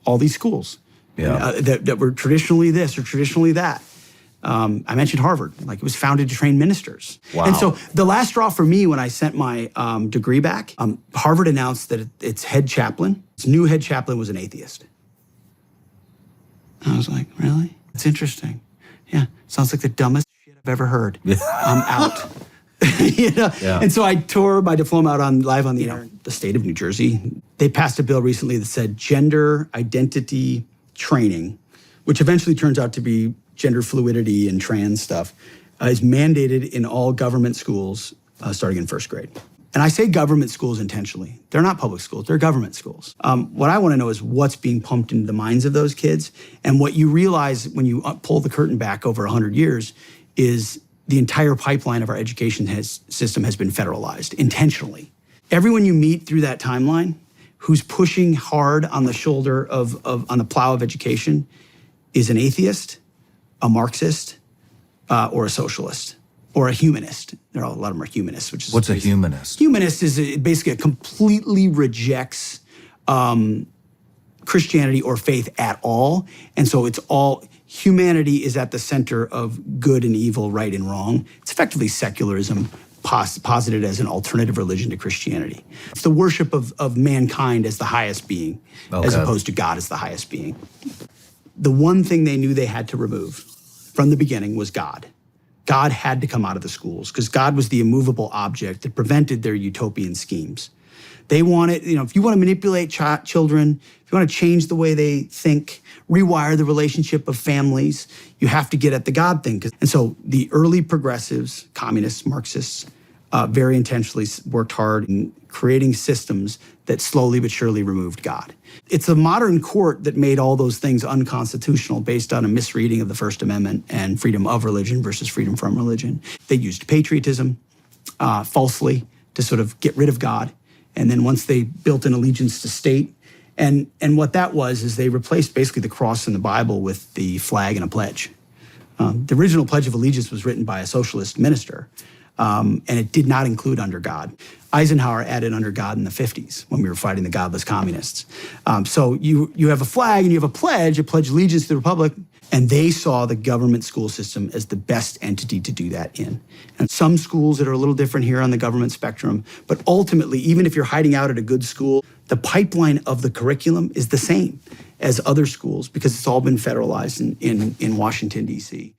all these schools that were traditionally this or traditionally that. I mentioned Harvard, like it was founded to train ministers. Wow. And so the last straw for me when I sent my degree back, Harvard announced that its new head chaplain was an atheist. I was like, really? That's interesting. Yeah, sounds like the dumbest shit I've ever heard. I'm out. And so I tore my diploma out live on the air. The state of New Jersey, they passed a bill recently that said gender identity training, which eventually turns out to be gender fluidity and trans stuff, is mandated in all government schools starting in first grade. And I say government schools intentionally. They're not public schools, they're government schools. What I want to know is what's being pumped into the minds of those kids. And what you realize when you pull the curtain back over 100 years is the entire pipeline of our education system has been federalized intentionally. Everyone you meet through that timeline who's pushing hard on the shoulder on the plow of education is an atheist, a Marxist, or a socialist, or a humanist. A lot of them are humanists, which is— What's a humanist? Humanist is basically completely rejects Christianity or faith at all. And so it's all— humanity is at the center of good and evil, right and wrong. It's effectively secularism posited as an alternative religion to Christianity. It's the worship of mankind as the highest being, as opposed to God as the highest being. The one thing they knew they had to remove from the beginning was God. God had to come out of the schools because God was the immovable object that prevented their utopian schemes. They wanted, if you want to manipulate children, if you want to change the way they think, rewire the relationship of families, you have to get at the God thing. And so the early progressives, communists, Marxists, very intentionally worked hard in creating systems that slowly but surely removed God. It's the modern court that made all those things unconstitutional based on a misreading of the First Amendment and freedom of religion versus freedom from religion. They used patriotism falsely to sort of get rid of God. And then once they built an allegiance to state, and what that was is they replaced basically the cross in the Bible with the flag and a pledge. The original Pledge of Allegiance was written by a socialist minister, and it did not include under God. Eisenhower added under God in the 50s when we were fighting the godless communists. So you have a flag and you have a pledge allegiance to the republic, and they saw the government school system as the best entity to do that in. And some schools that are a little different here on the government spectrum, but ultimately, even if you're hiding out at a good school, the pipeline of the curriculum is the same as other schools because it's all been federalized in Washington, D.C.